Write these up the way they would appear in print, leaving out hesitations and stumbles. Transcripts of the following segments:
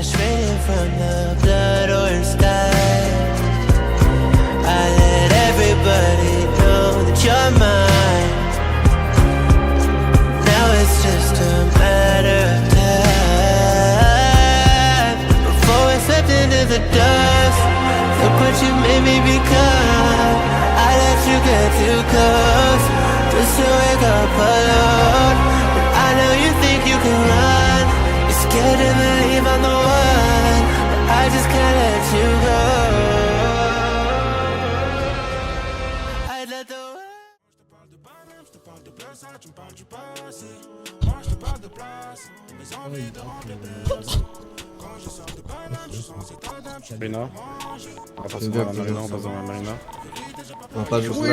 flash raining from the blood orange sky. I let everybody know that you're mine. Now it's just a matter of time before we slipped into the dust. Look what you made me become. I let you get too close just to wake up alone. But I know you think you can run. You're scared to believe I'm the one, but I just can't let you go. I let the Marina. On va passer dans la Marina, on passe dans la Marina. On pas jouer.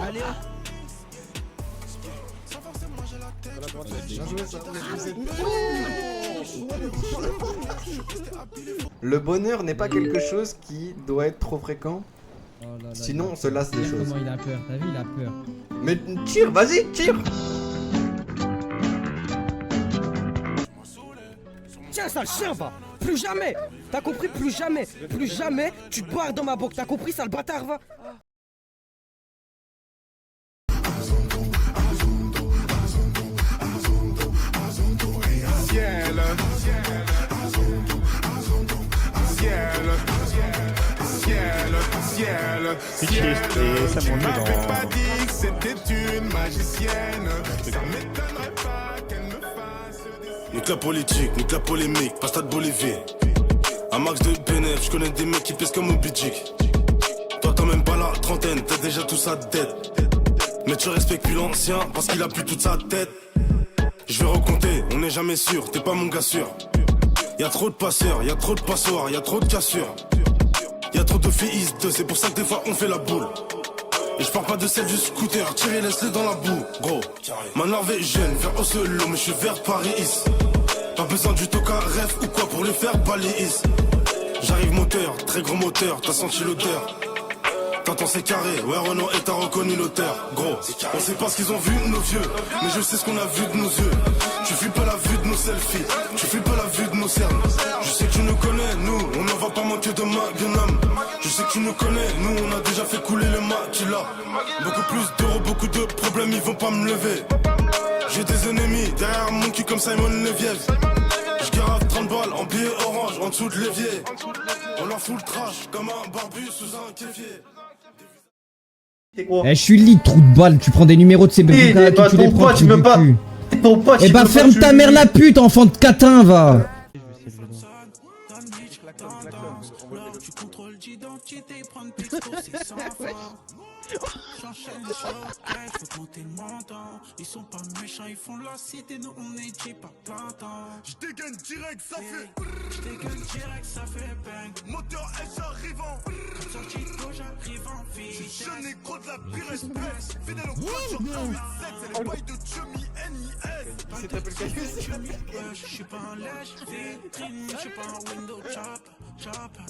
Allez. Le bonheur n'est pas quelque chose qui doit être trop fréquent. Oh là là, Sinon on se lasse des choses. Comment il a peur, t'as vu, il a peur. Mais tire, vas-y, tire. Tiens, sale chien, va. Plus jamais. T'as compris? Plus jamais. Plus jamais tu te barres dans ma boque. T'as compris, sale bâtard, va. Ça m'en met dans... Nique la politique, nique la polémique, pas stade Bolivie. Un max de bénéf, je connais des mecs qui pèsent comme Obidjik. Toi t'as même pas la trentaine, t'as déjà tout ça de tête. Mais tu respectes plus l'ancien parce qu'il a plus toute sa tête. Je vais recompter, on n'est jamais sûr, t'es pas mon gars sûr. Y'a trop de passeurs, y'a trop de passoires, y'a trop de cassures. Y'a trop de filles, c'est pour ça que des fois on fait la boule. Et je parle pas de celle du scooter, tirez laisse-les dans la boue. Gros, ma norvégienne vers Oslo, mais je suis vers Paris. Pas besoin du toca ref ou quoi pour les faire balayer. J'arrive moteur, très gros moteur, t'as senti l'odeur. T'entends c'est carré, ouais Renault et t'as reconnu l'auteur. Gros, on sait pas ce qu'ils ont vu nos vieux, mais je sais ce qu'on a vu de nos yeux. Tu fuis pas la vue de nos selfies, tu fuis pas la vue de nos cernes. Je sais que tu nous connais, nous, on n'en va pas manquer de magnum. Je sais que tu nous connais, nous, on a déjà fait couler le maquila. Beaucoup plus d'euros, beaucoup de problèmes, ils vont pas me lever. J'ai des ennemis derrière mon cul comme Simon Leviev. J'garave 30 balles en billets orange en dessous de l'évier. On leur fout le trash comme un barbu sous un kéfier. Eh, je suis lit, trou de balle, tu prends des numéros de ces bébés là, tu les prends, tu me pas. Eh bah ferme ta mère la pute, enfant de catin, va. Tu contrôles d'identité, prendre pixel, c'est sans j'enchaîne les choses, faut compter le montant. Ils sont pas méchants, ils font la cité, nous on est cheap à plein temps. J'dégaine direct, ça fait bang. Moteur S arrivant, quand sorti de gauche, j'arrive en vie. Je négro de la pire espèce, fidèle au code sur 187, c'est les bails de Chummy NIS. C'est ta belle je suis pas un lèche, vitrine, je suis pas un window chop.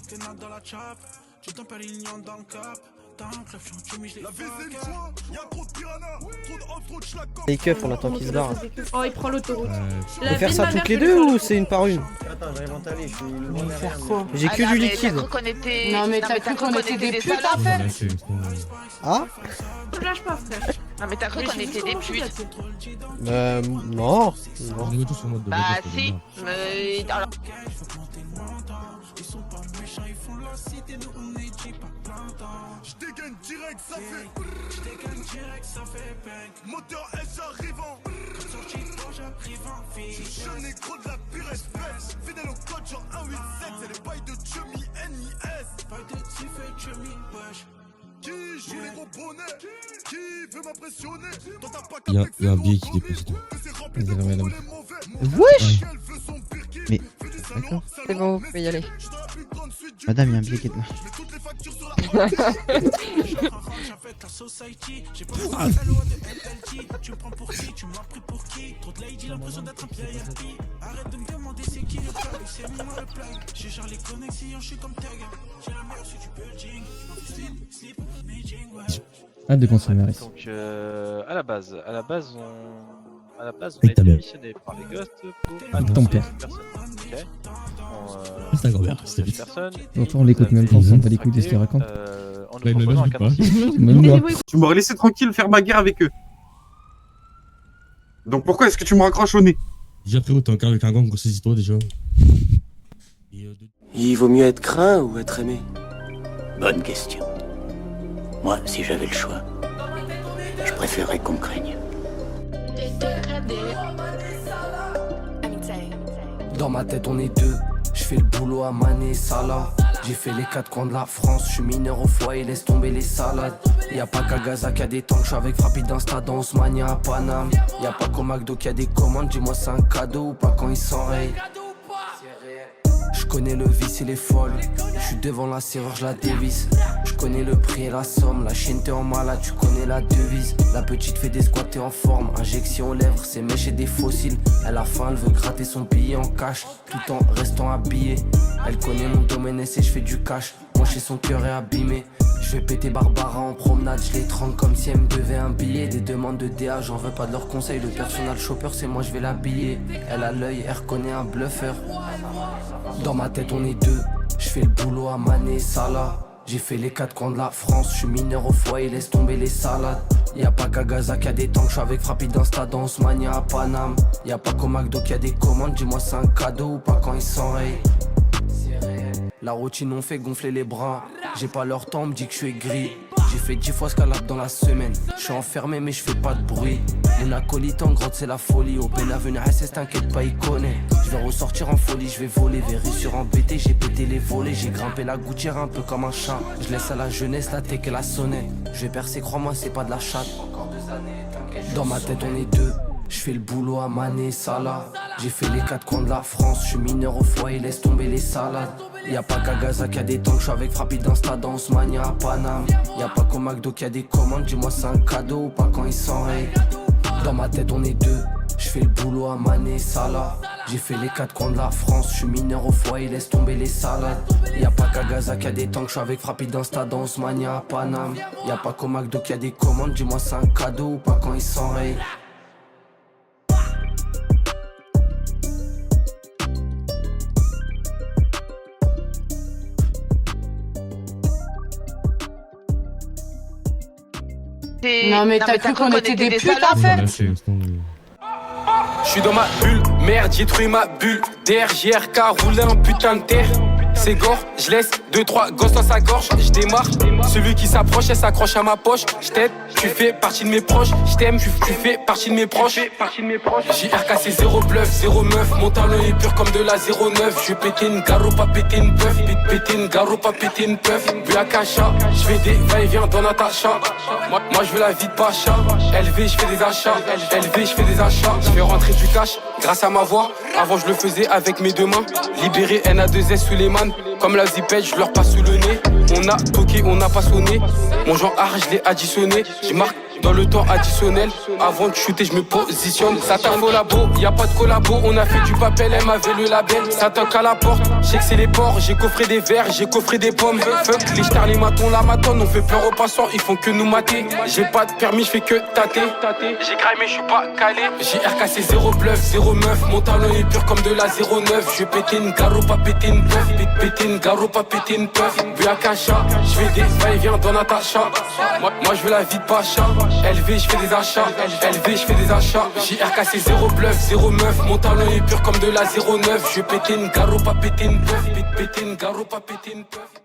T'es nade dans la chop, tu t'en Perignon dans le cap. La vie c'est une joie, y'a trop de piranhas, trop de off, trop de schlag. Les keufs, on attend qu'ils se barrent. Oh, il prend l'autoroute. On peut faire ça toutes les deux ou c'est une par une? Attends, j'arrive en taler, je suis Faire quoi? J'ai que du liquide. Non, mais t'as cru qu'on était des putes en fait? Ah? Te lâche pas, frère. Non mais t'as cru qu'on était des putes? Non. Bah si, mais alors... J'dégaine direct, ça fait bang. Moteur S arrivant, quand sorti de gauche, j'arrive en vie. Je négro de la pire espèce, fidèle au code genre 187, c'est les bails de Chummy NIS. Bails de Tiff et Chummy, wesh. Qui joue les gros bonnets? Qui veut m'impressionner? Dans ta pack y a un billet qui dépose. Wesh! Mais d'accord. C'est bon, vous pouvez y aller. Madame, il y a un billet qui est là. Hâte de consommer Maris. Donc à la base, on Avec a ta été mère. missionné par les ghosts pour Avec ton annoncer père. une personne. Ok. C'est ta grand-mère, c'était vite. Personne. Enfin, on l'écoute même pas, on s'en bat les couilles de ce qu'il raconte. En nous Ouais, mais proposant moi, un je cadre sais cible. Même moi. Tu m'aurais laissé tranquille faire ma guerre avec eux. Donc pourquoi est-ce que tu me raccroches au nez? Déjà, frérot, t'es encore avec un gang, saisis-toi déjà. Il vaut mieux être craint ou être aimé? Bonne question. Moi, si j'avais le choix, je préférerais qu'on me craigne. Dans ma tête on est deux, je fais le boulot à Mané Salah. J'ai fait les 4 coins de la France, je suis mineur au foyer, laisse tomber les salades. Y'a pas qu'à Gaza qui a des tanks, je suis avec Frappi d'Insta dans Osmania à Paname. Y'a pas qu'au McDo qui a des commandes, dis-moi c'est un cadeau ou pas quand il s'enraye. Je connais le vice et les folles, je suis devant la serrure, je la dévisse. Je connais le prix et la somme, la chienne t'es en malade, tu connais la devise. La petite fait des squats, t'es en forme, injection aux lèvres, c'est mèche et des fossiles. À la fin elle veut gratter son billet en cash, tout en restant habillée. Elle connaît mon domaine et je fais du cash, moi chez son cœur est abîmé. Je vais péter Barbara en promenade, je les trempe comme si elle me devait un billet. Des demandes de DA, j'en veux pas de leurs conseils. Le personal shopper, c'est moi, je vais l'habiller. Elle a l'œil, elle reconnaît un bluffeur. Dans ma tête, on est deux. Je fais le boulot à Mané Salah. J'ai fait les 4 coins de la France. Je suis mineur au foyer, laisse tomber les salades. Y'a pas qu'à Gaza qui a des tanks, je suis avec Frappi d'Insta dans Osmania à Paname. Y'a pas qu'au McDo qui a des commandes, dis-moi c'est un cadeau ou pas quand il s'enraye. La routine on fait gonfler les bras. J'ai pas leur temps, on me dit que je suis gris. J'ai fait 10 fois Scalab dans la semaine. Je suis enfermé mais je fais pas de bruit. Mon acolyte en grotte c'est la folie. Au Benavenue SS t'inquiète pas il connaît. Je vais ressortir en folie, je vais voler. Verri sur embêté, j'ai pété les volets. J'ai grimpé la gouttière un peu comme un chat. Je laisse à la jeunesse la tech et la sonnette. Je vais percer, crois-moi c'est pas de la chatte. Dans ma tête on est deux. Je fais le boulot à Mané Salah. J'ai fait les 4 coins de la France. Je suis mineur au foyer, laisse tomber les salades. Y'a pas qu'à Gaza qui a des tanks, je suis avec Frappi d'Insta dans Osmania à Paname. Y'a pas qu'au McDo qui a des commandes, dis-moi c'est un cadeau ou pas quand il s'enraye. Dans ma tête on est deux, je fais le boulot à Mané Salah. J'ai fait les 4 coins de la France, je suis mineur au foyer, laisse tomber les salades. Y'a pas qu'à Gaza qui a des tanks, je suis avec Frappi d'Insta dans Osmania à Paname. Y'a pas qu'au McDo qui a des commandes, dis-moi c'est un cadeau ou pas quand il s'enraye. Non mais t'as cru qu'on était des putes en fait? Je suis dans ma bulle, merde j'ai trouvé ma bulle. Derrière qu'a roulé un putain de terre. C'est gore, je laisse 2-3 gosses dans sa gorge. Je démarre, celui qui s'approche, elle s'accroche à ma poche. Je t'aide, tu fais partie de mes proches. Je t'aime, tu fais partie de mes proches. JRK c'est 0 bluff, 0 meuf. Mon talon est pur comme de la 09. Je vais péter une garo, pas péter une puff. Péter une garo, pas péter une puff. Bu à Kacha, je fais des va-et-vient dans Natacha. Moi je veux la vie de Pacha. LV, je fais des achats. LV, je fais des achats. Je fais rentrer du cash grâce à ma voix. Avant je le faisais avec mes deux mains. Libéré NA2S sous les mains. Comme la zipette, je leur passe sous le nez. On a toqué, on n'a pas sonné. Mon genre art, je l'ai additionné. Je marque dans le temps additionnel. Avant de shooter, je me positionne. Ça t'a au labo, y a pas de collabo. On a fait du papel, elle m'avait le label. Ça toque à la porte, je sais que c'est les porcs. J'ai coffré des verres, j'ai coffré des pommes. Fuck, les stars, les matons, la matonne. On fait peur aux passants, ils font que nous mater. J'ai pas de permis, je fais que tâter. J'ai graillé, mais je suis pas calé. JRK c'est 0 bluff, 0 meuf. Mon talon est pur comme de la 09. Je vais péter une garo, pas péter une puff. Péter une garo, pas péter une puff. Bu à Kacha, je fais des va-et-vient dans Natacha. Moi je veux la vie de Pacha. LV, je fais des achats. LV, je fais des achats. JRK c'est 0 bluff, 0 meuf. Mon talon est pur comme de la 09. Je vais péter une garo, pas péter une puff. Péter une garo, pas péter une puff.